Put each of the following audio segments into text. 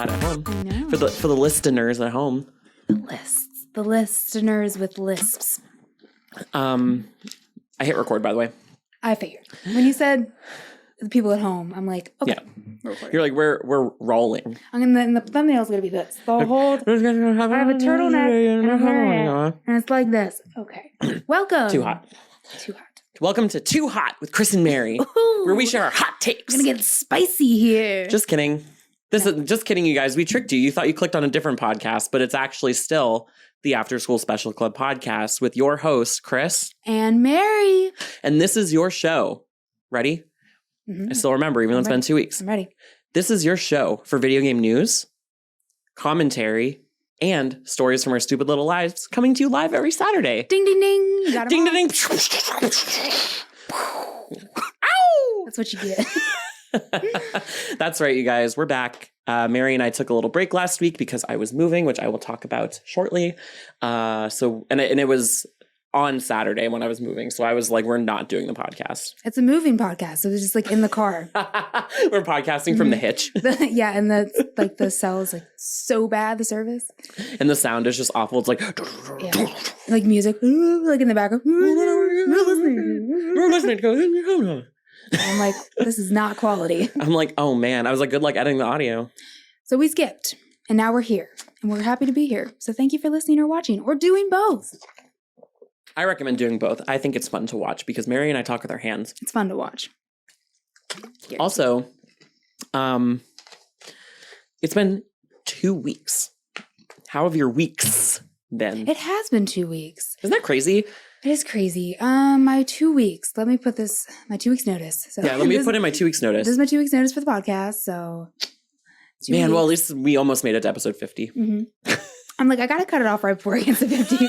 hot at home. I know. For the listeners at home. The listeners with lisps. I hit record, by the way. I figured. When you said the people at home, I'm like, okay, we're recording. You're like, we're rolling. And the thumbnail's going to be this. The whole, I have a turtleneck and a hair, and it's like this. Okay. Welcome. Too hot. Too hot. Welcome to Too Hot with Chris and Mary, where we share our hot takes. We're going to get spicy here. Just kidding. Just kidding, you guys. We tricked you. You thought you clicked on a different podcast, but it's actually still the After School Special Club podcast with your hosts, Chris and Mary. And this is your show. Ready? Mm-hmm. I still remember, even though it's been 2 weeks. I'm ready. This is your show for video game news, commentary, and stories from our stupid little lives, coming to you live every Saturday. Ding, ding, ding. You got 'em ding, all. ding, ding. Ow! That's what you get. That's right, you guys. We're back. Mary and I took a little break last week because I was moving, which I will talk about shortly. It was on Saturday when I was moving. So I was like, we're not doing the podcast. It's a moving podcast. So it's just like in the car. We're podcasting from the hitch. Yeah. And the cell is like so bad, the service. And the sound is just awful. It's like, like music, like in the background. We're listening. I'm like, this is not quality. I'm like, oh man. I was like, good luck editing the audio. So we skipped and now we're here and we're happy to be here. So thank you for listening or watching or doing both. I recommend doing both. I think it's fun to watch because Mary and I talk with our hands. It's fun to watch. Here. Also, it's been 2 weeks. How have your weeks been? It has been 2 weeks. Isn't that crazy? It is crazy. My 2 weeks. Let me put this, my 2 weeks notice. So yeah, let me put in my 2 weeks notice. This is my 2 weeks notice for the podcast. So man, well, at least we almost made it to episode 50. Mm-hmm. I'm like, I got to cut it off right before I get to 50.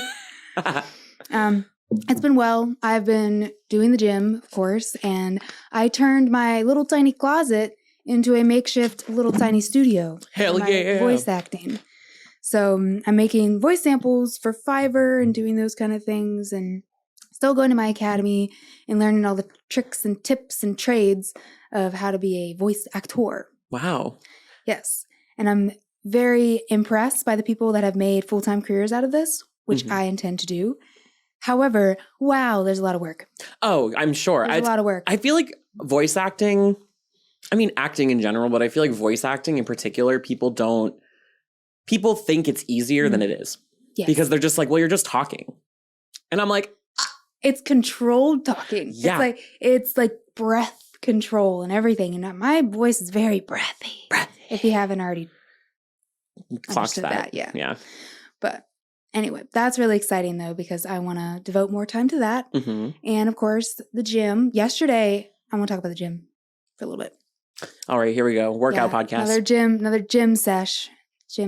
It's been well. I've been doing the gym, of course, and I turned my little tiny closet into a makeshift little tiny studio. Hell yeah. Voice acting. So I'm making voice samples for Fiverr and doing those kind of things and still going to my academy and learning all the tricks and tips and trades of how to be a voice actor. Wow. Yes. And I'm very impressed by the people that have made full-time careers out of this, which I intend to do. However, wow, there's a lot of work. Oh, I'm sure. There's a lot of work. I feel like voice acting, I mean, acting in general, but I feel like voice acting in particular, people think it's easier than it is. Yes. Because they're just like, well, you're just talking. And I'm like, it's controlled talking. Yeah. It's like breath control and everything. And my voice is very breathy. If you haven't already clocked that. Yeah. But anyway, that's really exciting though, because I want to devote more time to that. Mm-hmm. And of course, the gym. Yesterday, I want to talk about the gym for a little bit. All right, here we go. Workout podcast. Another gym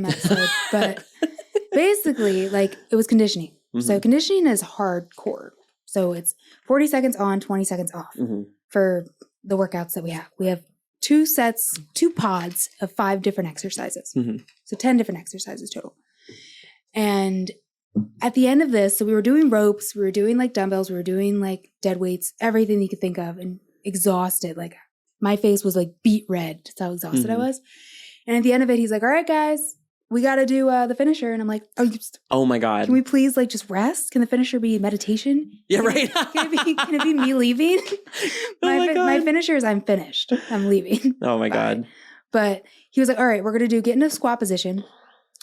episode. But basically, like, it was conditioning. Mm-hmm. So conditioning is hardcore. So it's 40 seconds on, 20 seconds off for the workouts that we have. We have 2 pods of 5 different exercises. Mm-hmm. So 10 different exercises total. And at the end of this, so we were doing ropes, we were doing like dumbbells, we were doing like dead weights, everything you could think of, and exhausted. Like my face was like beet red. That's how exhausted I was. And at the end of it, he's like, all right, guys, we got to do the finisher. And I'm like, oh my God. Can we please like just rest? Can the finisher be meditation? Yeah, right. Can it be me leaving? My finisher is I'm finished. I'm leaving. Oh my God. But he was like, all right, we're going to get into squat position.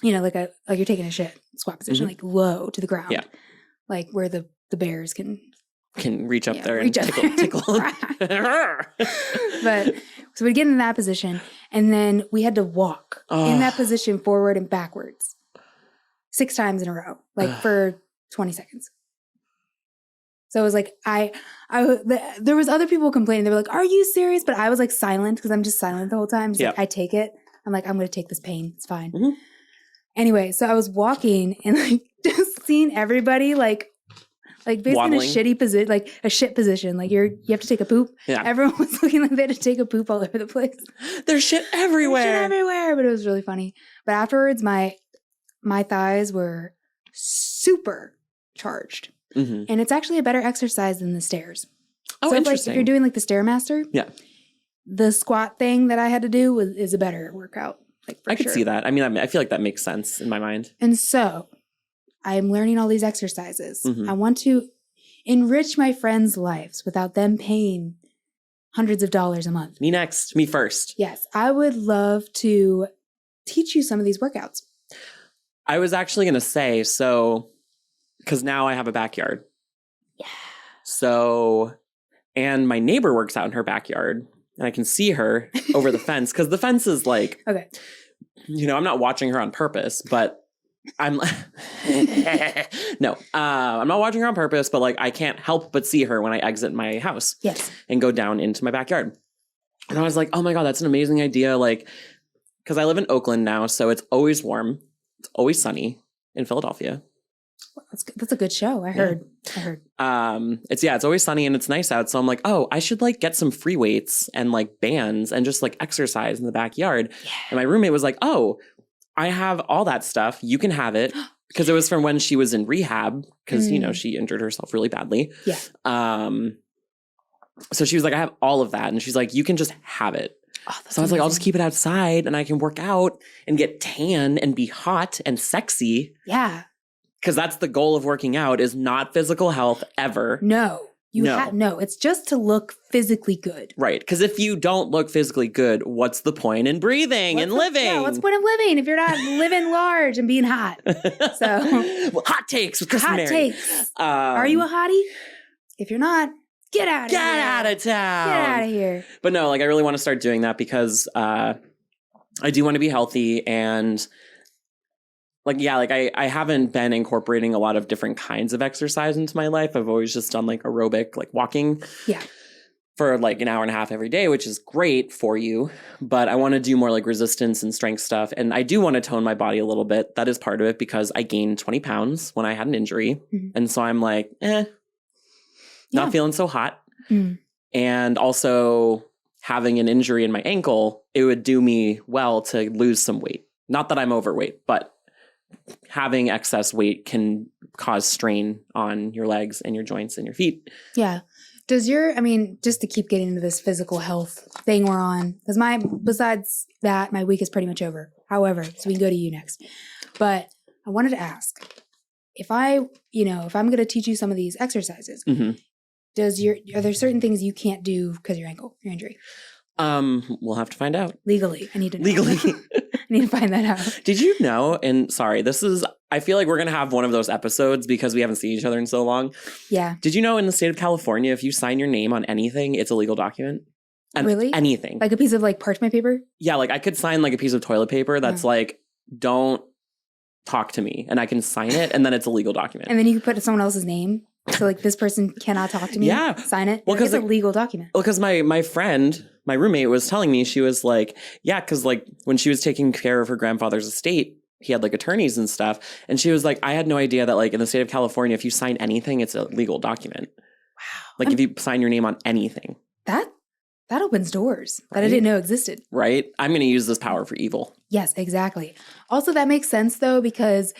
You know, like you're taking a shit squat position, like low to the ground. Yeah. Like where the bears can reach up there and tickle. But so we get in that position and then we had to walk in that position forward and backwards 6 times in a row, like for 20 seconds. So it was like, there was other people complaining. They were like, are you serious? But I was like silent because I'm just silent the whole time. Like, I take it. I'm like, I'm going to take this pain. It's fine. Mm-hmm. Anyway, so I was walking and like just seeing everybody like basically waddling. In a shitty position, like a shit position. Like you have to take a poop. Yeah. Everyone was looking like they had to take a poop all over the place. There's shit everywhere. But it was really funny. But afterwards, my thighs were super charged. Mm-hmm. And it's actually a better exercise than the stairs. Oh, so interesting. If you're doing like the Stairmaster, yeah, the squat thing that I had to do is a better workout Like, for I could sure. see that. I mean, I feel like that makes sense in my mind. And so I'm learning all these exercises. Mhm. I want to enrich my friends' lives without them paying hundreds of dollars a month. Me next. Me first. Yes, I would love to teach you some of these workouts. I was actually going to say, so, because now I have a backyard. Yeah. So, and my neighbor works out in her backyard, and I can see her over the fence, because the fence is like, Okay. You know, I'm not watching her on purpose, but I'm no, I'm not watching her on purpose, but like I can't help but see her when I exit my house. Yes. And go down into my backyard. And I was like, oh my God, that's an amazing idea. Like, because I live in Oakland now, so it's always warm. It's always sunny in Philadelphia. That's a good show. I heard. It's always sunny and it's nice out. So I'm like, oh, I should like get some free weights and like bands and just like exercise in the backyard. Yeah. And my roommate was like, oh, I have all that stuff. You can have it. Because it was from when she was in rehab because, you know, she injured herself really badly. Yeah. So she was like, I have all of that. And she's like, you can just have it. Oh, so I was like, I'll just keep it outside and I can work out and get tan and be hot and sexy. Yeah. Because that's the goal of working out is not physical health ever. No. No, it's just to look physically good. Right. Because if you don't look physically good, what's the point in breathing and living? Yeah, what's the point of living if you're not living large and being hot? So, well, hot takes with Chris and Mary. Hot takes. Are you a hottie? If you're not, get out of here. Get out of town. Get out of here. But no, like I really want to start doing that because I do want to be healthy and like, yeah, like I haven't been incorporating a lot of different kinds of exercise into my life. I've always just done like aerobic, like walking for like an hour and a half every day, which is great for you. But I want to do more like resistance and strength stuff. And I do want to tone my body a little bit. That is part of it because I gained 20 pounds when I had an injury. Mm-hmm. And so I'm like, not feeling so hot. Mm. And also having an injury in my ankle, it would do me well to lose some weight. Not that I'm overweight, but having excess weight can cause strain on your legs and your joints and your feet. Yeah. Just to keep getting into this physical health thing we're on, because besides that, my week is pretty much over. However, so we can go to you next. But I wanted to ask, if I'm going to teach you some of these exercises, mm-hmm. Are there certain things you can't do because of your injury? We'll have to find out. Legally. I need to know. Legally. I need to find that out. Did you know, and sorry, I feel like we're going to have one of those episodes because we haven't seen each other in so long. Yeah. Did you know in the state of California, if you sign your name on anything, it's a legal document? Really? Anything. Like a piece of like parchment paper? Yeah, like I could sign like a piece of toilet paper that's like, don't talk to me. And I can sign it and then it's a legal document. And then you can put someone else's name. So like this person cannot talk to me. Yeah. Sign it. Well, because it's a legal document. Well, because my friend, my roommate was telling me, she was like, yeah, because like when she was taking care of her grandfather's estate, he had like attorneys and stuff. And she was like, I had no idea that like in the state of California, if you sign anything, it's a legal document. Wow. Like if you sign your name on anything. That opens doors that I didn't know existed. Right? I'm going to use this power for evil. Yes, exactly. Also, that makes sense though, because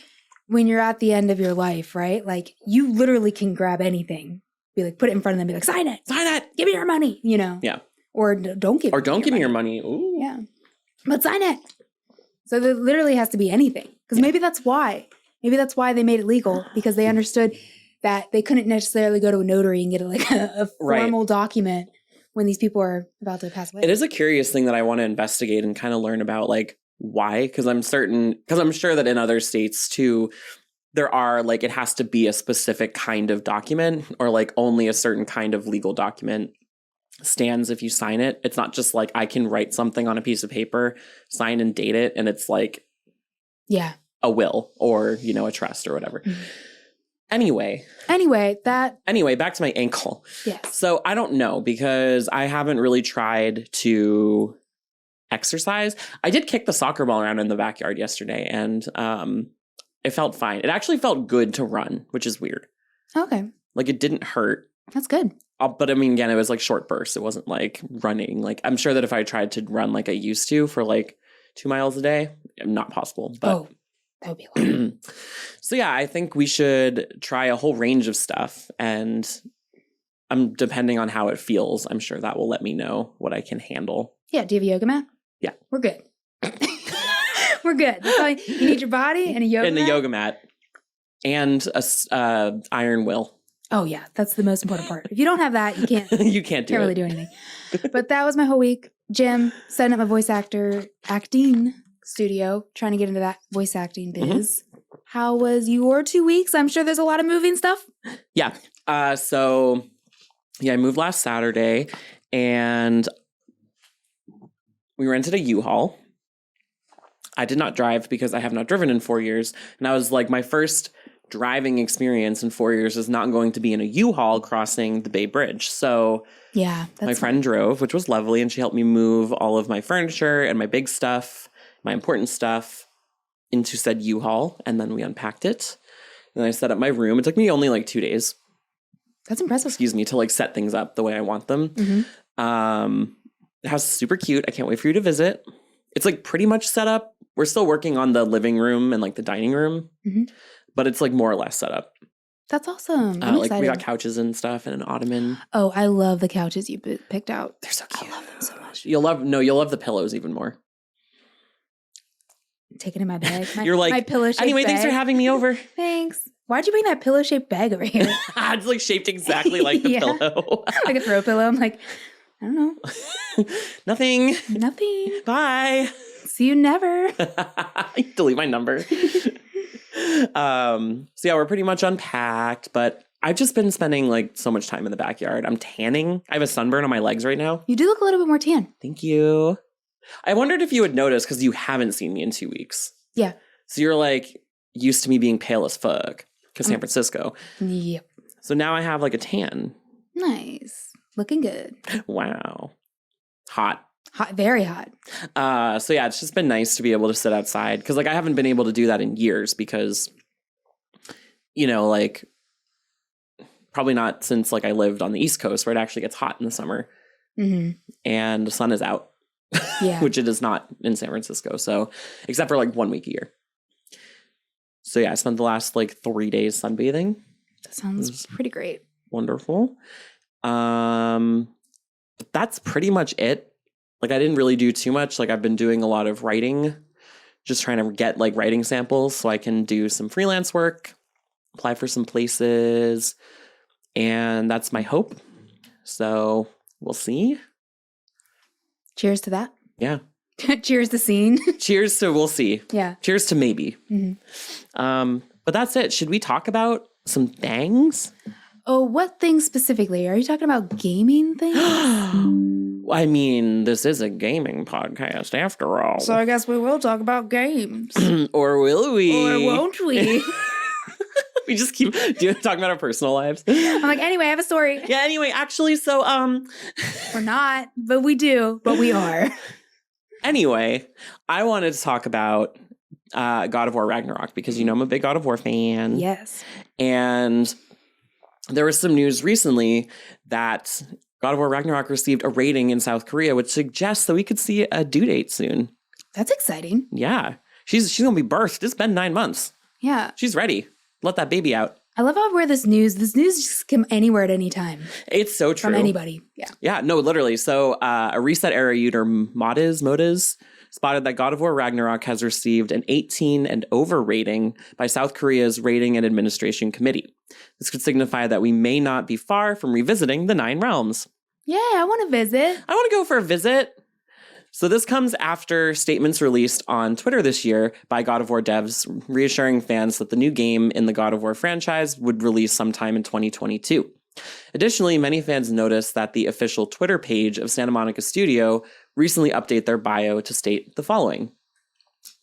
when you're at the end of your life, right? Like you literally can grab anything, be like, put it in front of them, be like, sign it, give me your money, you know? Yeah. Or don't give me your money. Ooh. Yeah. But sign it. So there literally has to be anything. Because maybe that's why they made it legal, because they understood that they couldn't necessarily go to a notary and get a formal document when these people are about to pass away. It is a curious thing that I want to investigate and kind of learn about, like, why? Because I'm sure that in other states too, there are like, it has to be a specific kind of document or like only a certain kind of legal document stands if you sign it. It's not just like I can write something on a piece of paper, sign and date it, and it's like a will or, you know, a trust or whatever. Mm-hmm. Anyway, back to my ankle. Yes. So I don't know, because I haven't really tried to exercise. I did kick the soccer ball around in the backyard yesterday, and it felt fine. It actually felt good to run, which is weird. Okay. Like it didn't hurt. That's good. But I mean, again, it was like short bursts. It wasn't like running. Like I'm sure that if I tried to run like I used to for like 2 miles a day, not possible. But that would be a lot. So yeah, I think we should try a whole range of stuff, and depending on how it feels, I'm sure that will let me know what I can handle. Yeah. Do you have a yoga mat? Yeah. We're good. We're good. That's all you need your body and a yoga and mat. a yoga mat and a iron will. Oh, yeah. That's the most important part. If you don't have that, you can't. You can't really do anything. But that was my whole week. Gym, setting up my voice acting studio, trying to get into that voice acting biz. How was your 2 weeks? I'm sure there's a lot of moving stuff. Yeah. I moved last Saturday and we rented a U-Haul. I did not drive because I have not driven in 4 years. And I was like, my first driving experience in 4 years is not going to be in a U-Haul crossing the Bay Bridge. So yeah, my friend drove, which was lovely. And she helped me move all of my furniture and my big stuff, my important stuff into said U-Haul. And then we unpacked it. And then I set up my room. It took me only like 2 days. That's impressive. To like set things up the way I want them. The house is super cute. I can't wait for you to visit. It's like pretty much set up. We're still working on the living room and like the dining room, but it's like more or less set up. That's awesome. I'm excited. We got couches and stuff and an ottoman. Oh, I love the couches you picked out. They're so cute. I love them so much. You'll love the pillows even more. Take it in my bag. You're like, my pillow-shaped anyway, bag. thanks for having me over. Thanks. Why'd you bring that pillow-shaped bag over here? It's like shaped exactly like the pillow. Like a throw pillow. I'm like, I don't know. Nothing. Bye. See you never. Delete my number. We're pretty much unpacked, but I've just been spending like so much time in the backyard. I'm tanning. I have a sunburn on my legs right now. You do look a little bit more tan. Thank you. I wondered if you would notice because you haven't seen me in 2 weeks. Yeah. So you're like used to me being pale as fuck because San Francisco. Yep. So now I have like a tan. Nice. Looking good. Wow. Hot. Very hot. It's just been nice to be able to sit outside because like I haven't been able to do that in years because, like probably not since like I lived on the East Coast where it actually gets hot in the summer and the sun is out. Yeah. Which it is not in San Francisco. So except for like 1 week a year. So I spent the last like 3 days sunbathing. That sounds pretty great. Wonderful. But that's pretty much it. Like I didn't really do too much. Like I've been doing a lot of writing, just trying to get like writing samples so I can do some freelance work, apply for some places. And that's my hope. So we'll see. Cheers to that. Yeah. Cheers to scene. Cheers to we'll see. Yeah. Cheers to maybe. But that's it. Should we talk about some things? Oh, what things specifically? Are you talking about gaming things? I mean, this is a gaming podcast after all. So I guess we will talk about games. Or will we? Or won't we? We just keep talking about our personal lives. I'm like, anyway, I have a story. Yeah, anyway, actually, so, We're not, but we do, but we are. Anyway, I wanted to talk about God of War Ragnarok because, I'm a big God of War fan. Yes. And there was some news recently that God of War Ragnarok received a rating in South Korea, which suggests that we could see a due date soon. That's exciting. Yeah. She's going to be birthed. It's been 9 months. Yeah. She's ready. Let that baby out. I love how where this news just come anywhere at any time. It's so true. From anybody. Yeah. Yeah, no, literally. So a Reset Era user, Modas, spotted that God of War Ragnarok has received an 18 and over rating by South Korea's Rating and Administration Committee. This could signify that we may not be far from revisiting the 9 realms. Yeah, I want to visit. I want to go for a visit. So this comes after statements released on Twitter this year by God of War devs reassuring fans that the new game in the God of War franchise would release sometime in 2022. Additionally, many fans noticed that the official Twitter page of Santa Monica Studio recently updated their bio to state the following.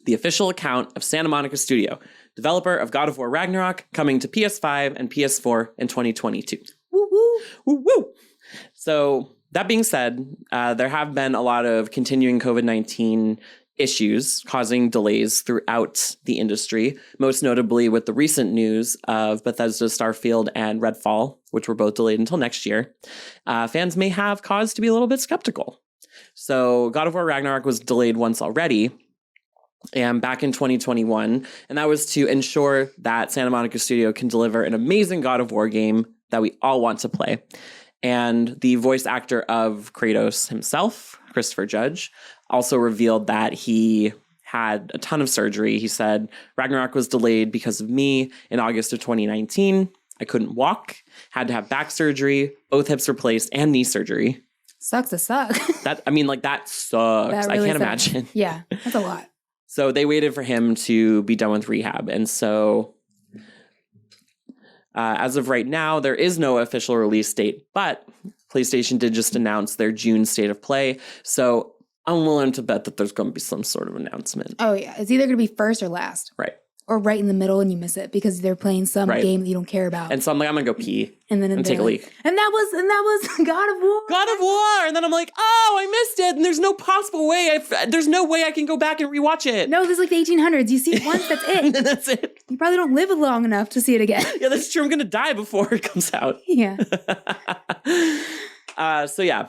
The official account of Santa Monica Studio, developer of God of War Ragnarok, coming to PS5 and PS4 in 2022. Woo woo. Woo woo. So that being said, there have been a lot of continuing COVID-19 issues causing delays throughout the industry, most notably with the recent news of Bethesda's Starfield and Redfall, which were both delayed until next year. Fans may have cause to be a little bit skeptical. So God of War Ragnarok was delayed once already, and back in 2021, and that was to ensure that Santa Monica Studio can deliver an amazing God of War game that we all want to play. And the voice actor of Kratos himself, Christopher Judge, also revealed that he had a ton of surgery. He said, Ragnarok was delayed because of me in August of 2019. I couldn't walk, had to have back surgery, both hips replaced, and knee surgery. Sucks to suck. That sucks. That really I can't sucks. imagine. Yeah, that's a lot. So they waited for him to be done with rehab. And so as of right now, there is no official release date, but PlayStation did just announce their June state of play. So I'm willing to bet that there's going to be some sort of announcement. Oh, yeah. It's either going to be first or last. Right. Or right in the middle and you miss it because they're playing some game that you don't care about. And so I'm like, I'm going to go pee and then take a leak. And that was God of War. God of War. And then I'm like, oh, I missed it. And there's no possible way. There's no way I can go back and rewatch it. No, this is like the 1800s. You see it once, that's it. And that's it. You probably don't live long enough to see it again. Yeah, that's true. I'm going to die before it comes out. Yeah. So yeah,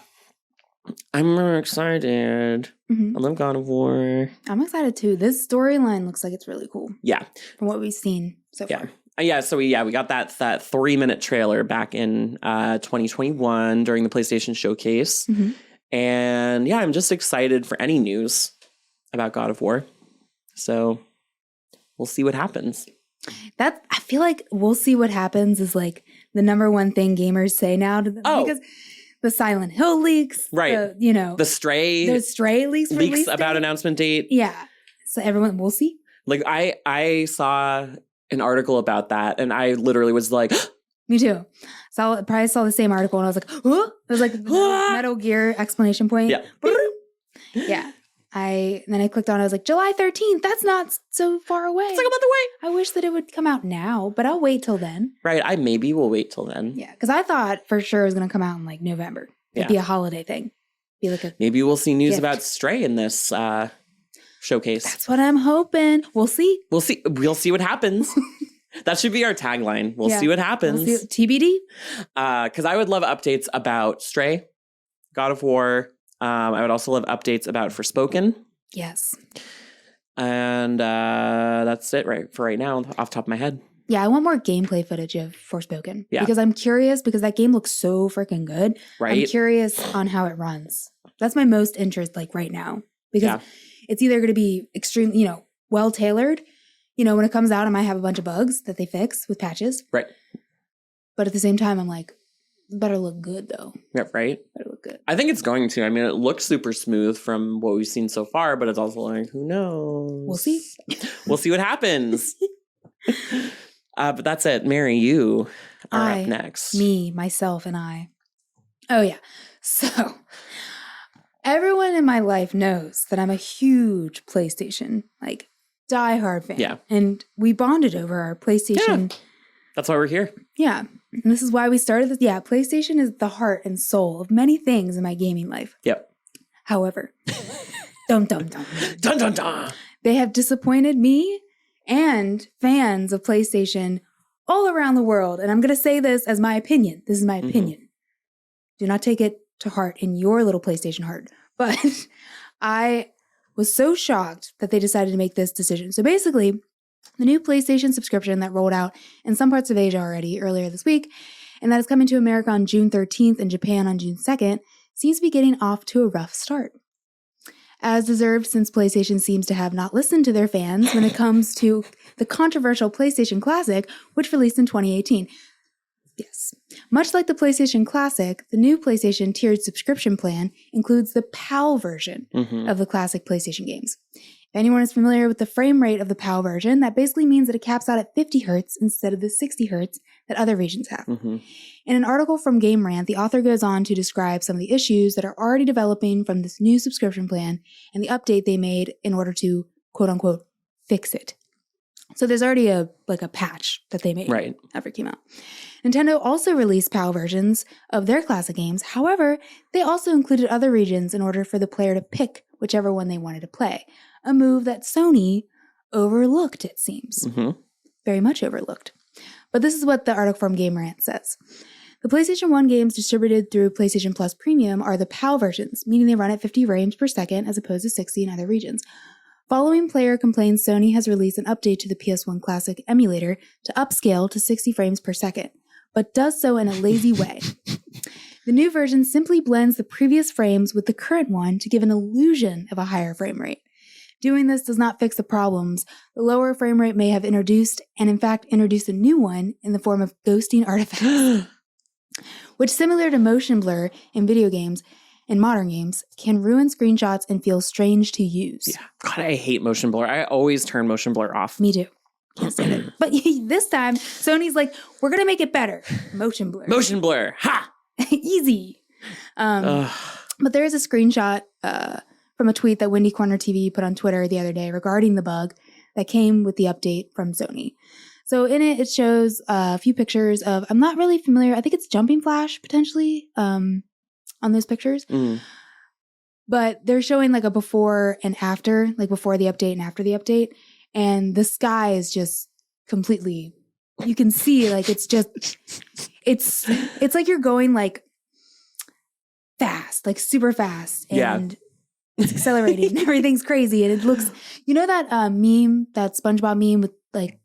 I'm really excited. I love God of War. I'm excited too. This storyline looks like it's really cool. Yeah. From what we've seen so far. Yeah, so we got that 3-minute trailer back in 2021 during the PlayStation Showcase. And yeah, I'm just excited for any news about God of War. So we'll see what happens. I feel like we'll see what happens is like the number one thing gamers say now to them. Because the Silent Hill leaks. Right. The Stray leaks about announcement date. Yeah. So everyone, we'll see. Like I saw an article about that and I literally was like, me too. Probably saw the same article and I was like, huh? It was like Metal Gear exclamation point. Yeah. Yeah. Then I clicked on it. I was like, July 13th. That's not so far away. It's like a month away. I wish that it would come out now, but I'll wait till then. Right. I maybe will wait till then. Yeah. Because I thought for sure it was going to come out in like November. It'd be a holiday thing. Be like maybe we'll see news gift. about Stray in this showcase. That's what I'm hoping. We'll see. We'll see what happens. That should be our tagline. We'll see what happens. We'll see. TBD. Because I would love updates about Stray, God of War. I would also love updates about Forspoken. Yes. And that's it for right now, off the top of my head. Yeah, I want more gameplay footage of Forspoken. Yeah. Because I'm curious, because that game looks so freaking good. Right. I'm curious on how it runs. That's my most interest, like, right now. Because it's either going to be extremely, well-tailored. When it comes out, I might have a bunch of bugs that they fix with patches. Right. But at the same time, I'm like, it better look good, though. Yeah, right? Better look good. I think it's going to. I mean, it looks super smooth from what we've seen so far, but it's also like, who knows? We'll see. We'll see what happens. But that's it. Mary, you are up next. Me, myself, and I. Oh, yeah. So, everyone in my life knows that I'm a huge PlayStation, diehard fan. Yeah. And we bonded over our PlayStation. Yeah. That's why we're here. Yeah. And this is why we started this. Yeah, PlayStation is the heart and soul of many things in my gaming life. Yep. However, dun dun dun. Dun dun dun. They have disappointed me and fans of PlayStation all around the world. And I'm going to say this as my opinion. This is my opinion. Do not take it to heart in your little PlayStation heart. But I was so shocked that they decided to make this decision. So basically, the new PlayStation subscription that rolled out in some parts of Asia already earlier this week, and that is coming to America on June 13th and Japan on June 2nd, seems to be getting off to a rough start. As deserved, since PlayStation seems to have not listened to their fans when it comes to the controversial PlayStation Classic, which released in 2018. Yes. Much like the PlayStation Classic, the new PlayStation tiered subscription plan includes the PAL version of the classic PlayStation games. If anyone is familiar with the frame rate of the PAL version, that basically means that it caps out at 50 Hz instead of the 60 Hz that other regions have. In an article from Game Rant, the author goes on to describe some of the issues that are already developing from this new subscription plan and the update they made in order to, quote-unquote, fix it. So there's already a patch that they made after it came out. Nintendo also released PAL versions of their classic games. However, they also included other regions in order for the player to pick whichever one they wanted to play. A move that Sony overlooked, it seems. Very much overlooked. But this is what the article from Game Rant says. The PlayStation 1 games distributed through PlayStation Plus Premium are the PAL versions, meaning they run at 50 frames per second as opposed to 60 in other regions. Following player complaints, Sony has released an update to the PS1 Classic emulator to upscale to 60 frames per second, but does so in a lazy way. The new version simply blends the previous frames with the current one to give an illusion of a higher frame rate. Doing this does not fix the problems. The lower frame rate may have introduced, and in fact introduced a new one in the form of ghosting artifacts, which, similar to motion blur in video games and modern games, can ruin screenshots and feel strange to use. Yeah. God, I hate motion blur. I always turn motion blur off. Me too. Can't stand it. But this time, Sony's like, we're going to make it better. Motion blur. Motion blur. Ha! Easy. But there is a screenshot from a tweet that Windy Corner TV put on Twitter the other day regarding the bug that came with the update from Sony. So in it, it shows a few pictures of, I'm not really familiar, I think it's Jumping Flash potentially on those pictures. But they're showing like a before and after, like before the update and after the update. And the sky is just completely, you can see like it's just, it's like you're going like fast, like super fast. And it's accelerating and everything's crazy. And it looks, you know that meme, that SpongeBob meme with like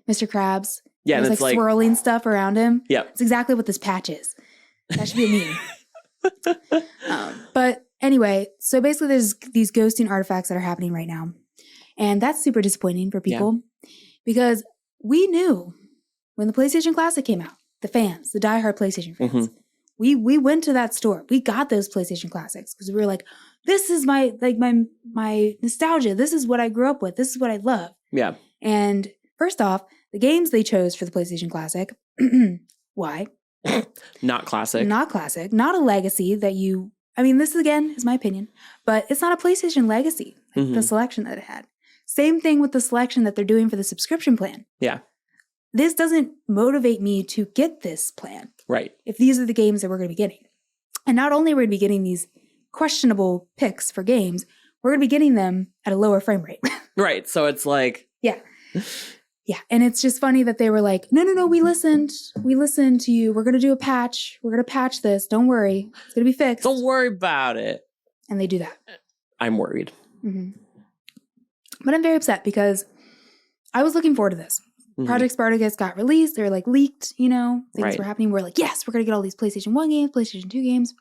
Mr. Krabs? Yeah. There's and it's like swirling stuff around him. Yeah. It's exactly what this patch is. That should be a meme. But anyway, so basically there's these ghosting artifacts that are happening right now. And that's super disappointing for people because we knew when the PlayStation Classic came out, the fans, the diehard PlayStation fans, we went to that store. We got those PlayStation Classics because we were like, this is my nostalgia. This is what I grew up with. This is what I love. Yeah. And first off, the games they chose for the PlayStation Classic, why? Not classic. Not classic. Not a legacy that you, I mean, this again is my opinion, but it's not a PlayStation legacy, the selection that it had. Same thing with the selection that they're doing for the subscription plan. Yeah. This doesn't motivate me to get this plan. Right. If these are the games that we're going to be getting. And not only are we going to be getting these questionable picks for games, we're going to be getting them at a lower frame rate. Right. So it's like. Yeah. Yeah. And it's just funny that they were like, no, we listened. We listened to you. We're going to do a patch. We're going to patch this. Don't worry. It's going to be fixed. Don't worry about it. And they do that. I'm worried. But I'm very upset because I was looking forward to this. Project Spartacus got released. They were like leaked, you know, things were happening. We're like, yes, we're going to get all these PlayStation 1 games, PlayStation 2 games.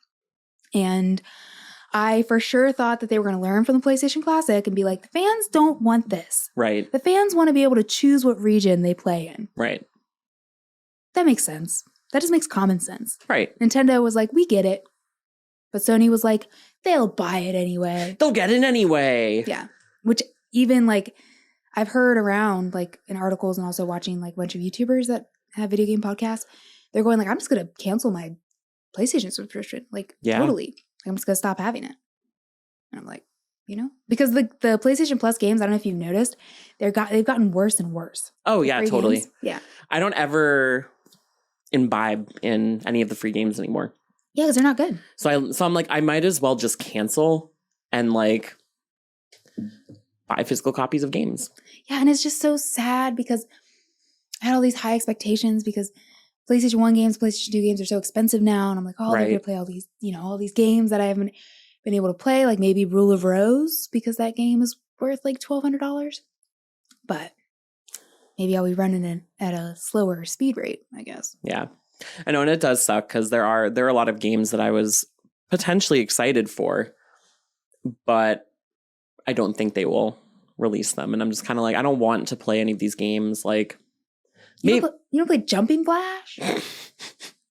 And I for sure thought that they were going to learn from the PlayStation Classic and be like, the fans don't want this. Right. The fans want to be able to choose what region they play in. Right. That makes sense. That just makes common sense. Right. Nintendo was like, we get it. But Sony was like, they'll buy it anyway. They'll get it anyway. Yeah. Which even like I've heard around like in articles and also watching like a bunch of YouTubers that have video game podcasts, they're going like, I'm just going to cancel my PlayStation subscription. Like totally. Like, I'm just going to stop having it. And I'm like, you know, because the PlayStation Plus games, I don't know if you've noticed, they've gotten worse and worse. Oh yeah, totally. Games. Yeah. I don't ever imbibe in any of the free games anymore. Yeah, because they're not good. So I'm like, I might as well just cancel and like buy physical copies of games. Yeah, and it's just so sad because I had all these high expectations because PlayStation 1 games, PlayStation 2 games are so expensive now. And I'm like, oh, they're going to play all these, you know, all these games that I haven't been able to play, like maybe Rule of Rose, because that game is worth like $1,200. But maybe I'll be running it at a slower speed rate, I guess. Yeah. I know, and it does suck because there are a lot of games that I was potentially excited for, but I don't think they will release them. And I'm just kind of like, I don't want to play any of these games. Like, you don't play Jumping Flash?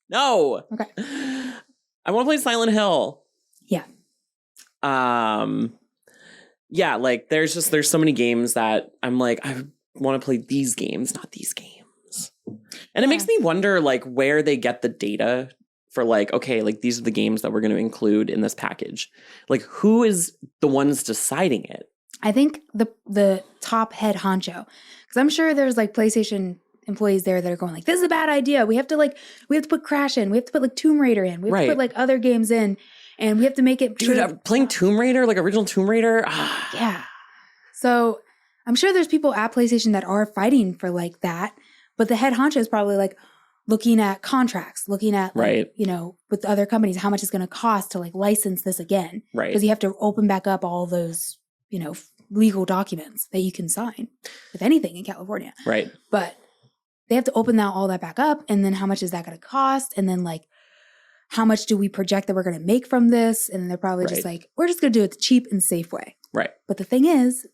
No. Okay. I want to play Silent Hill. Yeah. Yeah, like there's so many games that I'm like, I want to play these games, not these games. And it makes me wonder, like, where they get the data for, like, okay, like, these are the games that we're going to include in this package. Like, who is the ones deciding it? I think the top head honcho. Because I'm sure there's, like, PlayStation employees there that are going, like, this is a bad idea. We have to put Crash in. We have to put, like, Tomb Raider in. We have to put, like, other games in. And we have to make it... Dude, playing Tomb Raider, like, original Tomb Raider? Yeah. So, I'm sure there's people at PlayStation that are fighting for, like, that. But the head honcho is probably like looking at contracts, looking at, like, you know, with other companies, how much it's going to cost to like license this again. Right. Because you have to open back up all those, you know, legal documents that you can sign with anything in California. Right. But they have to open all that back up. And then how much is that going to cost? And then like, how much do we project that we're going to make from this? And they're probably just like, we're just going to do it the cheap and safe way. Right. But the thing is,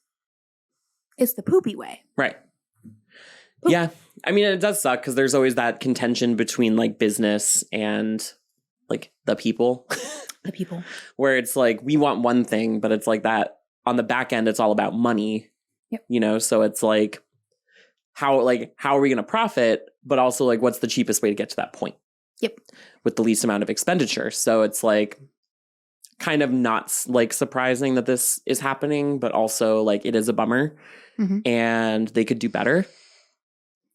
It's the poopy way. Right. Poop. Yeah. I mean, it does suck because there's always that contention between like business and like the people. The people. Where it's like, we want one thing, but it's like that on the back end, it's all about money. Yep. You know, so it's like, how are we going to profit? But also like, what's the cheapest way to get to that point? Yep. With the least amount of expenditure. So it's like kind of not like surprising that this is happening, but also like it is a bummer. Mm-hmm. And they could do better.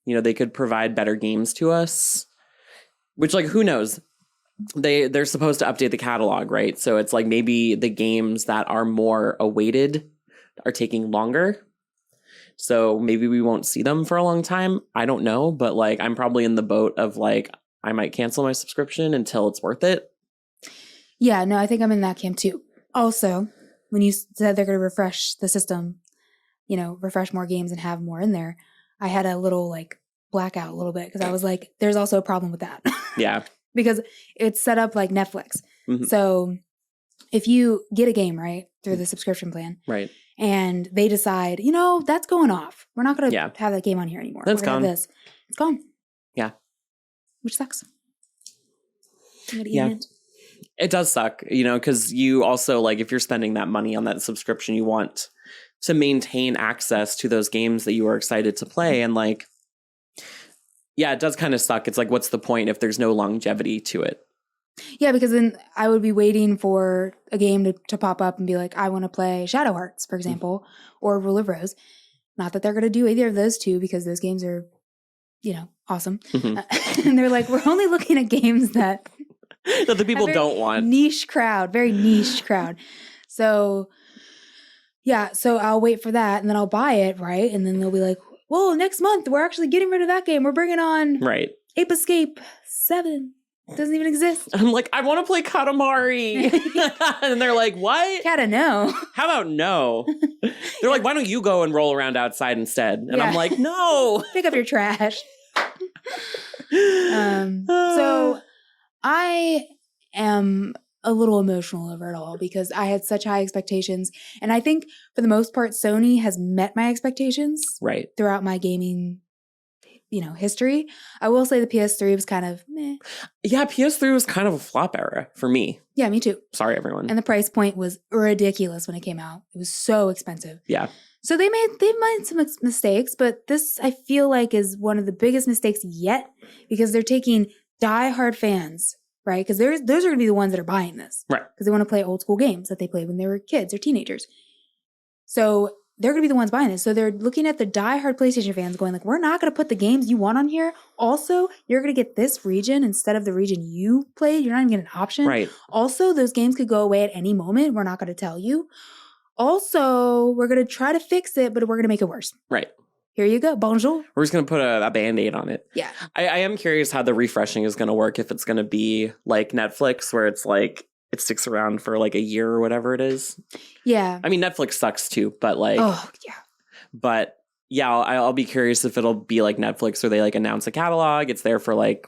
You know, they could provide better games to us, which like, who knows? They're supposed to update the catalog, right? So it's like maybe the games that are more awaited are taking longer. So maybe we won't see them for a long time. I don't know. But like, I'm probably in the boat of like, I might cancel my subscription until it's worth it. Yeah, no, I think I'm in that camp too. Also, when you said they're going to refresh the system, you know, refresh more games and have more in there, I had a little like blackout a little bit because I was like, there's also a problem with that. Yeah. Because it's set up like Netflix. Mm-hmm. So if you get a game, right, through the subscription plan, right, and they decide, you know, that's going off. We're not going to have that game on here anymore. That's gone. Have this. It's gone. Yeah. Which sucks. Yeah. It does suck, you know, because you also, like, if you're spending that money on that subscription, you want to maintain access to those games that you are excited to play. And, like, yeah, it does kind of suck. It's like, what's the point if there's no longevity to it? Yeah, because then I would be waiting for a game to pop up and be like, I want to play Shadow Hearts, for example, or Rule of Rose. Not that they're going to do either of those two because those games are, you know, awesome. Mm-hmm. And they're like, we're only looking at games that the people don't want. Niche crowd, very niche crowd. So, yeah, so I'll wait for that and then I'll buy it, right? And then they'll be like, well, next month we're actually getting rid of that game. We're bringing on Ape Escape 7. It doesn't even exist. I'm like, I want to play Katamari. And they're like, what? Gotta know. How about no? They're like, why don't you go and roll around outside instead? And I'm like, no. Pick up your trash. So I am a little emotional over it all because I had such high expectations. And I think for the most part, Sony has met my expectations throughout my gaming, you know, history. I will say the PS3 was kind of meh. Yeah, PS3 was kind of a flop era for me. Yeah, me too. Sorry, everyone. And the price point was ridiculous when it came out. It was so expensive. Yeah. So they've made some mistakes, but this I feel like is one of the biggest mistakes yet because they're taking diehard fans, right? Because those are going to be the ones that are buying this, right? Because they want to play old school games that they played when they were kids or teenagers. So they're going to be the ones buying this. So they're looking at the diehard PlayStation fans going like, we're not going to put the games you want on here. Also, you're going to get this region instead of the region you played. You're not even getting an option. Right. Also, those games could go away at any moment. We're not going to tell you. Also, we're going to try to fix it, but we're going to make it worse. Right. Here you go. Bonjour. We're just going to put a Band-Aid on it. Yeah. I am curious how the refreshing is going to work. If it's going to be like Netflix where it's like, it sticks around for like a year or whatever it is. Yeah. I mean, Netflix sucks too, but like. Oh, yeah. But yeah, I'll be curious if it'll be like Netflix where they like announce a catalog. It's there for like,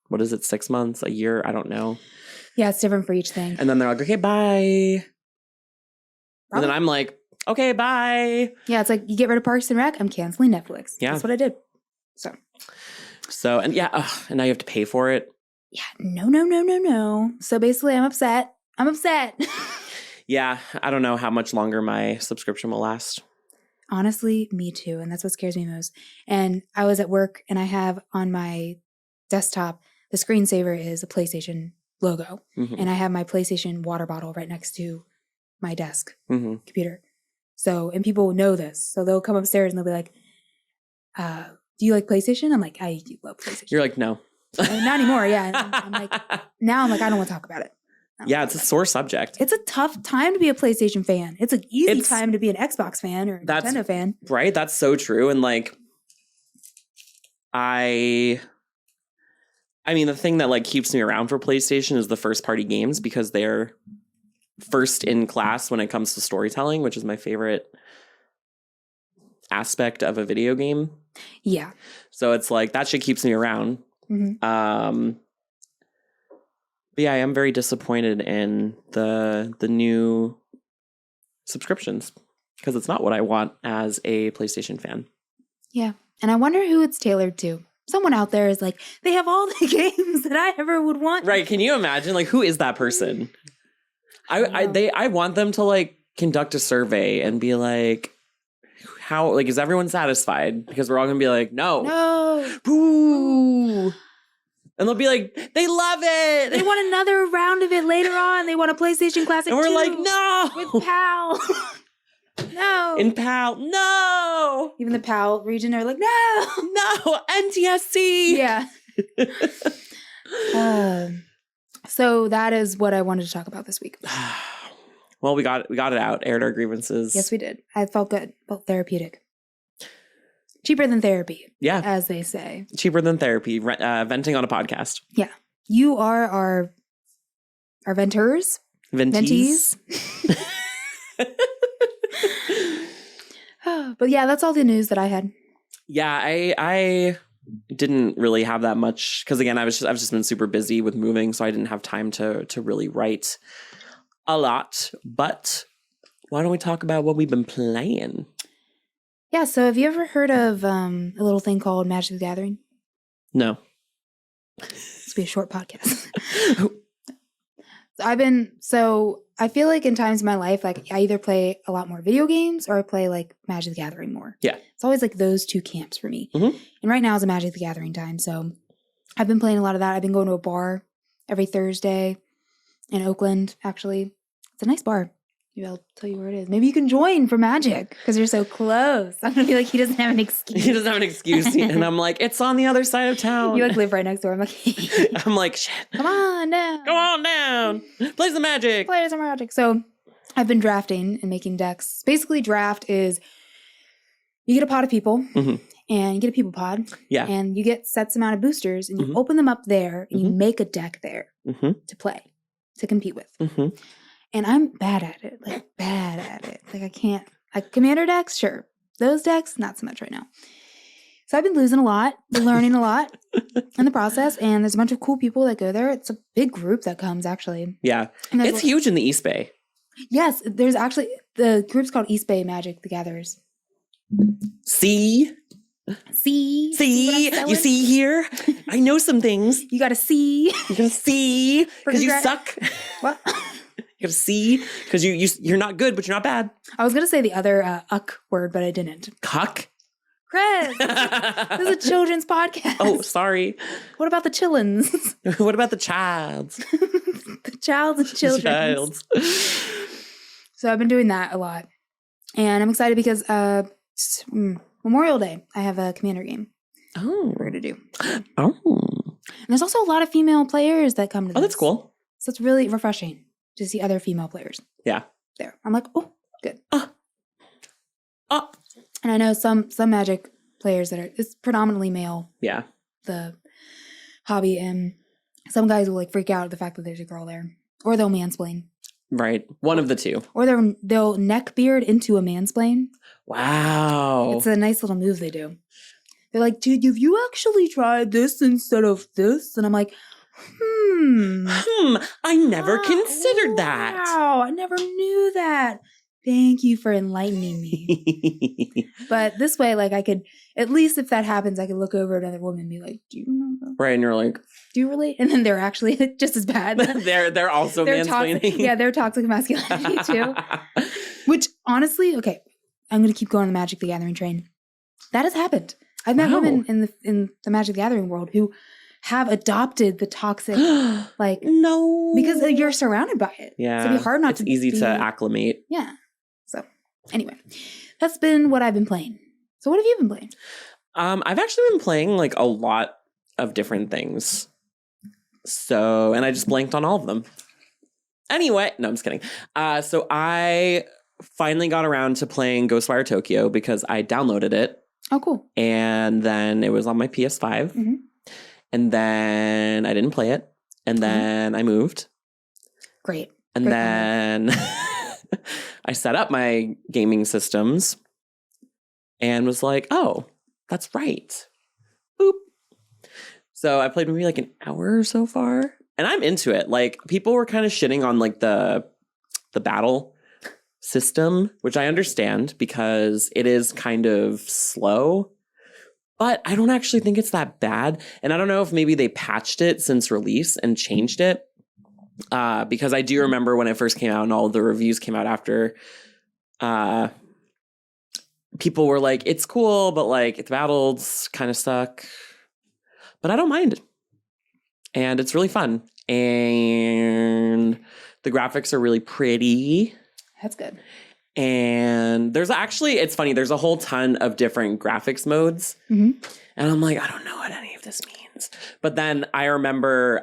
what is it, 6 months, a year? I don't know. Yeah, it's different for each thing. And then they're like, okay, bye. And then I'm like, okay, bye. Yeah, it's like you get rid of Parks and Rec, I'm canceling Netflix. Yeah. That's what I did. So, and yeah, and now you have to pay for it. Yeah, no. So basically, I'm upset. Yeah, I don't know how much longer my subscription will last. Honestly, me too. And that's what scares me most. And I was at work and I have on my desktop, the screensaver is a PlayStation logo. Mm-hmm. And I have my PlayStation water bottle right next to my desk computer. So, and people know this. So they'll come upstairs and they'll be like, do you like PlayStation? I'm like, I do love PlayStation. You're like, no. Not anymore. Yeah. I'm like, now I'm like, I don't want to talk about it. Yeah, it's a sore subject. It's a tough time to be a PlayStation fan. It's an easy time to be an Xbox fan or a Nintendo fan. Right? That's so true. And like, I mean, the thing that like keeps me around for PlayStation is the first party games because they're first in class when it comes to storytelling, which is my favorite aspect of a video game. Yeah. So it's like, that shit keeps me around. Mm-hmm. But yeah, I am very disappointed in the new subscriptions. because it's not what I want as a PlayStation fan. Yeah. And I wonder who it's tailored to. Someone out there is like, they have all the games that I ever would want. Right. Can you imagine? Like, who is that person? I want them to like conduct a survey and be like, how, like, is everyone satisfied? Because we're all gonna be like, no. Boo. And they'll be like, they love it. They want another round of it later on. They want a PlayStation Classic. And we're 2 like, no. with PAL. No. In PAL, no. Even the PAL region are like, no. No, NTSC. Yeah. So that is what I wanted to talk about this week. Well, we got it out, aired our grievances. Yes, we did. I felt good. Felt therapeutic. Cheaper than therapy. Yeah. As they say. Cheaper than therapy. Venting on a podcast. Yeah. You are our venters. Ventees. But yeah, that's all the news that I had. Yeah, I didn't really have that much because again, I've just been super busy with moving, so I didn't have time to really write a lot. But why don't we talk about what we've been playing? Yeah, so have you ever heard of a little thing called Magic the Gathering? No. This will be a short podcast. I feel like in times in my life, like I either play a lot more video games or I play like Magic the Gathering more. Yeah. It's always like those two camps for me. Mm-hmm. And right now is a Magic the Gathering time. So I've been playing a lot of that. I've been going to a bar every Thursday in Oakland, actually. It's a nice bar. Maybe I'll tell you where it is. Maybe you can join for Magic because you're so close. I'm going to be like, he doesn't have an excuse. He doesn't have an excuse. And I'm like, it's on the other side of town. You like live right next door. I'm like, I'm like, shit. Come on down. Go on down. Play some Magic. Play some Magic. So I've been drafting and making decks. Basically, draft is you get a pot of people and you get a people pod. Yeah. And you get sets amount of boosters and you open them up there and you make a deck there to play, to compete with. And I'm bad at it. Like, bad at it. Like, I can't. Like, commander decks, sure. Those decks, not so much right now. So I've been losing a lot, been learning a lot in the process, and there's a bunch of cool people that go there. It's a big group that comes, actually. Yeah. It's huge in the East Bay. Yes, there's actually, the group's called East Bay Magic the Gatherers. See? See? You see here? I know some things. You gotta see. You gotta see. Because you suck. What? You gotta see. Because you're not good, but you're not bad. I was gonna say the other uck word, but I didn't. Cuck? Chris, this is a children's podcast. Oh, sorry. What about the chillins? What about the childs? The childs and children. So I've been doing that a lot. And I'm excited because Memorial Day, I have a commander game. Oh. We're going to do. Oh. And there's also a lot of female players that come to this. Oh, that's cool. So it's really refreshing to see other female players. Yeah. There. I'm like, oh, good. And I know some Magic players that it's predominantly male. Yeah. The hobby, and some guys will like freak out at the fact that there's a girl there. Or they'll mansplain. Right. One of the two. Or they'll neck beard into a mansplain. Wow. It's a nice little move they do. They're like, dude, have you actually tried this instead of this? And I'm like, I never considered that. Wow, I never knew that. Thank you for enlightening me. But this way, like I could, at least if that happens, I could look over at another woman and be like, do you remember? Right, and you're like, do you relate? And then they're actually just as bad. they're also mansplaining. Toxic, yeah, they're toxic masculinity too. Which honestly, okay, I'm going to keep going on the Magic the Gathering train. That has happened. I've met women in the Magic the Gathering world who have adopted the toxic, like, no, because you're surrounded by it. Yeah, so it'd be hard not it's easy to acclimate. Yeah. So anyway, that's been what I've been playing. So what have you been playing? I've actually been playing like a lot of different things. So, and I just blanked on all of them. Anyway, no, I'm just kidding. So I finally got around to playing Ghostwire Tokyo because I downloaded it. Oh, cool. And then it was on my PS5. Mm-hmm. And then I didn't play it. And then I moved. Great. And then I set up my gaming systems and was like, oh, that's right. Boop. So I played maybe like an hour so far. And I'm into it. Like, people were kind of shitting on like the battle system, which I understand because it is kind of slow, but I don't actually think it's that bad. And I don't know if maybe they patched it since release and changed it. Because I do remember when it first came out and all the reviews came out after, people were like, it's cool, but like the battles kind of suck. But I don't mind. And it's really fun. And the graphics are really pretty. That's good. And there's actually, it's funny, there's a whole ton of different graphics modes. And I'm like, I don't know what any of this means. But then I remember,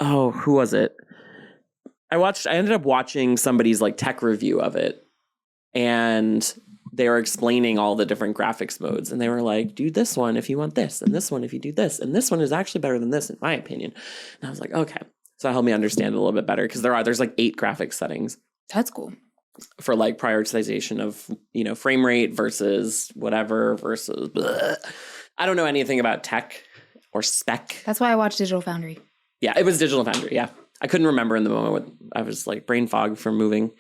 who was it? I ended up watching somebody's like tech review of it. And they were explaining all the different graphics modes. And they were like, do this one if you want this. And this one if you do this. And this one is actually better than this, in my opinion. And I was like, okay. So that helped me understand it a little bit better. Because there's like 8 graphics settings. That's cool. For like prioritization of, frame rate versus whatever versus blah. I don't know anything about tech or spec. That's why I watched Digital Foundry. Yeah, it was Digital Foundry, yeah. I couldn't remember in the moment. I was like brain fog from moving.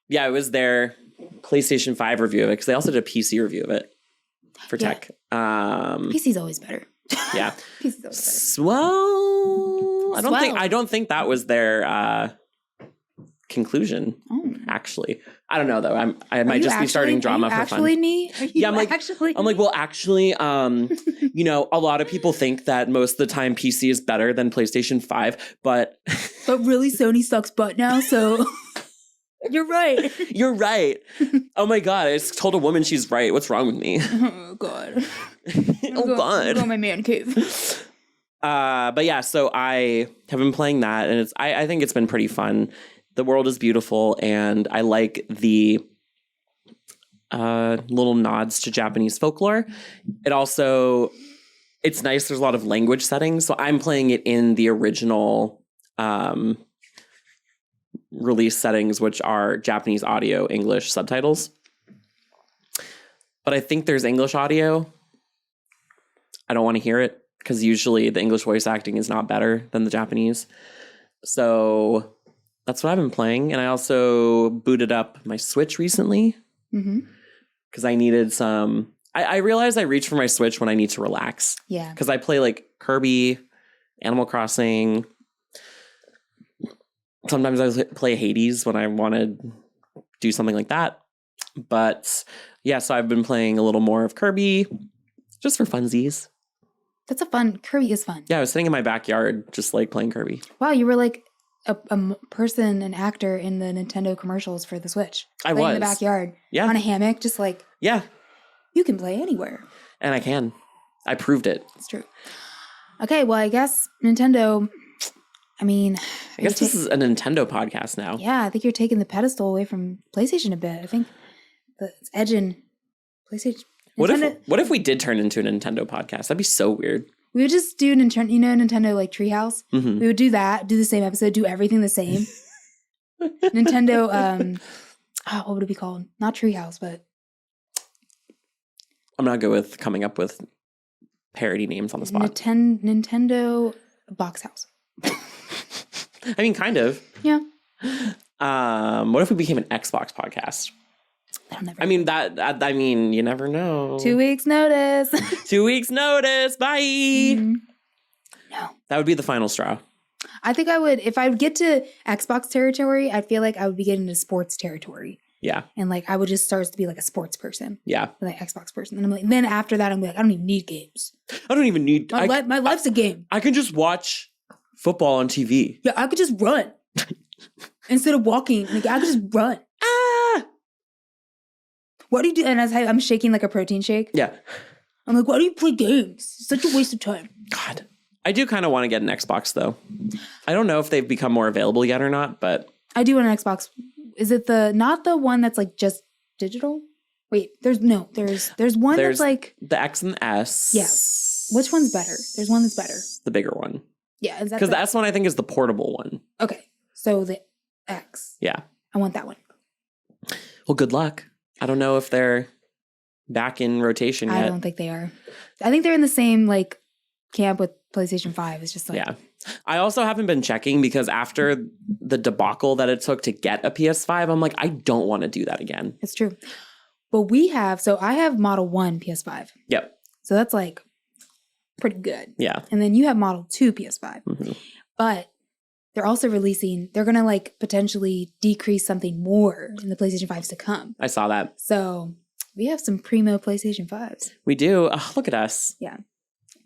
Yeah, it was their PlayStation 5 review of it because they also did a PC review of it for tech. PC's always better. Yeah. PC's always better. Well, I don't think that was their conclusion. Actually, I don't know though. I might just be starting drama for fun. I'm like, well, actually, a lot of people think that most of the time PC is better than PlayStation 5, but really Sony sucks butt now, so you're right. You're right. Oh my God, I just told a woman she's right. What's wrong with me? Oh God. God. I'm going my man cave. But yeah, so I have been playing that, and I think it's been pretty fun. The world is beautiful, and I like the little nods to Japanese folklore. It's nice. There's a lot of language settings, so I'm playing it in the original release settings, which are Japanese audio, English subtitles. But I think there's English audio. I don't want to hear it because usually the English voice acting is not better than the Japanese. So that's what I've been playing. And I also booted up my Switch recently because I needed some... I realized I reach for my Switch when I need to relax. Yeah. Because I play like Kirby, Animal Crossing. Sometimes I play Hades when I want to do something like that. But yeah, so I've been playing a little more of Kirby just for funsies. That's Kirby is fun. Yeah, I was sitting in my backyard just like playing Kirby. Wow, you were like a person, an actor in the Nintendo commercials for the Switch. I was. In the backyard. Yeah. On a hammock, just like. Yeah. You can play anywhere. And I can. I proved it. It's true. Okay, well, I guess Nintendo... I guess this is a Nintendo podcast now. Yeah, I think you're taking the pedestal away from PlayStation a bit. I think it's edging PlayStation. What if we did turn into a Nintendo podcast? That'd be so weird. We would just do Nintendo like Treehouse. We would do that, do the same episode, do everything the same. Nintendo, what would it be called? Not Treehouse, but I'm not good with coming up with parody names on the spot. Nintendo Box House. Kind of. Yeah. What if we became an Xbox podcast? You never know. 2 weeks notice. 2 weeks notice. Bye. No. That would be the final straw. I think I would, if I would get to Xbox territory, I feel like I would be getting to sports territory. Yeah. And like, I would just start to be like a sports person. Yeah. Like Xbox person. And I'm like, then after that, I'm like, I don't even need games. I don't even need... My life's a game. I can just watch football on TV. Yeah, I could just run. Instead of walking, like, I could just run. What do you do? And as I'm shaking like a protein shake. Yeah. I'm like, why do you play games? It's such a waste of time. God. I do kind of want to get an Xbox, though. I don't know if they've become more available yet or not, but... I do want an Xbox. Is it not the one that's like just digital? Wait, there's one that's like... The X and the S. Yeah. Which one's better? There's one that's better. The bigger one. Yeah. Because the S one, I think, is the portable one. Okay. So the X. Yeah. I want that one. Well, good luck. I don't know if they're back in rotation yet. I don't think they are. I think they're in the same like camp with PlayStation 5. It's just like I also haven't been checking because after the debacle that it took to get a PS5, I'm like, I don't want to do that again. It's true. But I have Model 1 PS5. Yep. So that's like pretty good. Yeah. And then you have Model 2 PS5. Mm-hmm. But they're also they're going to like potentially decrease something more in the PlayStation 5s to come. I saw that. So we have some primo PlayStation 5s. We do. Oh, look at us. Yeah.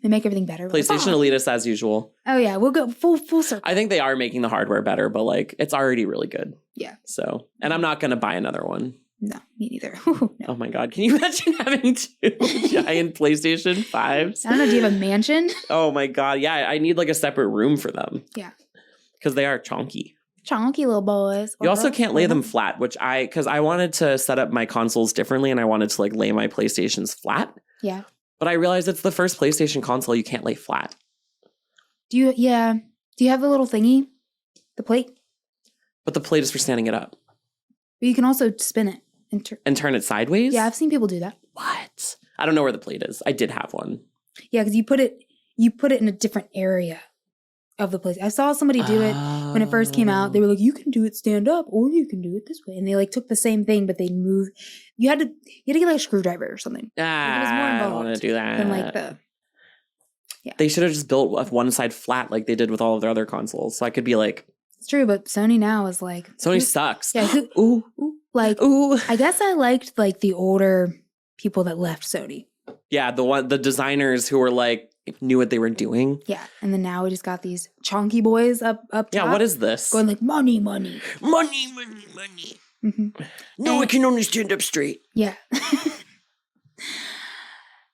They make everything better. PlayStation elitist as usual. Oh yeah, we'll go full circle. I think they are making the hardware better, but like it's already really good. Yeah. So, and I'm not going to buy another one. No, me neither. No. Oh my God. Can you imagine having 2 giant PlayStation 5s? I don't know. Do you have a mansion? Oh my God. Yeah. I need like a separate room for them. Yeah. Because they are chonky. Chonky little boys. You also can't lay them flat, because I wanted to set up my consoles differently and I wanted to like lay my PlayStations flat. Yeah. But I realized it's the first PlayStation console you can't lay flat. Do you have the little thingy? The plate? But the plate is for standing it up. But you can also spin it. And turn it sideways? Yeah, I've seen people do that. What? I don't know where the plate is. I did have one. Yeah, because you put it in a different area of the place. I saw somebody do it when it first came out. They were like, you can do it stand up or you can do it this way. And they like took the same thing, but they moved. You had to get like a screwdriver or something. Like, it was more I involved don't want to do that. than like the... Yeah. They should have just built one side flat like they did with all of their other consoles. So I could be like... It's true, but Sony now is like... Sony sucks. Yeah. Ooh. Like, ooh. I guess I liked like the older people that left Sony. Yeah, the designers who were like, knew what they were doing. Yeah, and then now we just got these chonky boys up top. Yeah, what is this? Going like, money. Mm-hmm. No, I can only stand up straight. Yeah.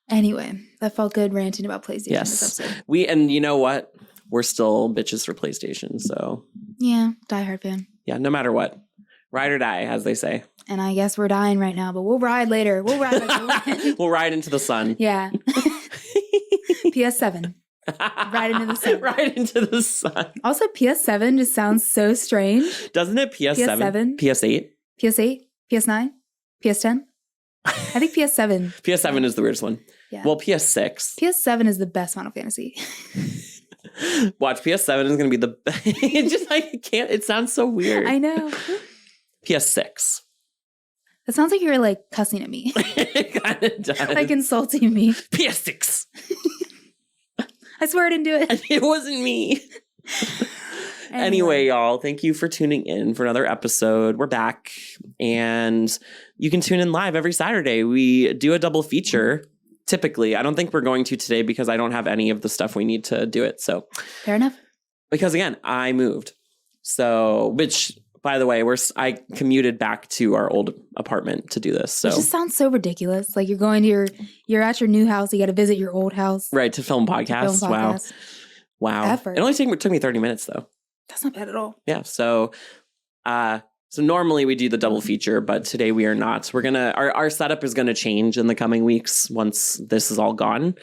Anyway, that felt good ranting about PlayStation this episode. And you know what? We're still bitches for PlayStation, so. Yeah, diehard fan. Yeah, no matter what. Ride or die, as they say. And I guess we're dying right now, but we'll ride later. We'll ride. We'll ride into the sun. Yeah. PS7. Ride into the sun. Ride into the sun. Also, PS7 just sounds so strange. Doesn't it? PS7? PS8? PS8? PS9? PS10? I think PS7. PS7 is the weirdest one. Yeah. Well, PS6. PS7 is the best Final Fantasy. Watch, PS7 is going to be the best. It just like can't. It sounds so weird. I know. PS6. That sounds like you're like cussing at me. It kind of does. Like insulting me. PS6. I swear I didn't do it. It wasn't me. Anyway, y'all, thank you for tuning in for another episode. We're back, and you can tune in live every Saturday. We do a double feature. Typically, I don't think we're going to today because I don't have any of the stuff we need to do it. So fair enough. Because again, I moved. So, which, by the way, I commuted back to our old apartment to do this. So it just sounds so ridiculous. Like you're at your new house. You got to visit your old house. Right, to film podcasts. Wow. Effort. It only took me 30 minutes though. That's not bad at all. Yeah. So normally we do the double feature, but today we are not. We're our setup is gonna change in the coming weeks once this is all gone.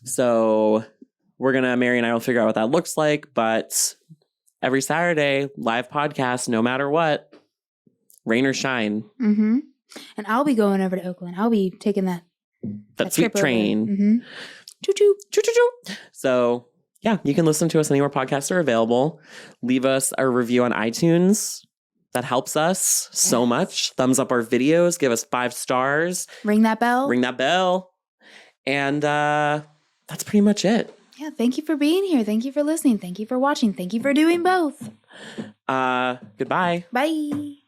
So Mary and I will figure out what that looks like. But every Saturday, live podcast, no matter what, rain or shine. Mm-hmm. And I'll be going over to Oakland. I'll be taking that sweet train. Mm-hmm. Choo choo. Choo choo choo. So yeah, you can listen to us anywhere podcasts are available. Leave us a review on iTunes. That helps us so much. Thumbs up our videos. Give us 5 stars. Ring that bell. And that's pretty much it. Yeah, thank you for being here. Thank you for listening. Thank you for watching. Thank you for doing both. Goodbye. Bye.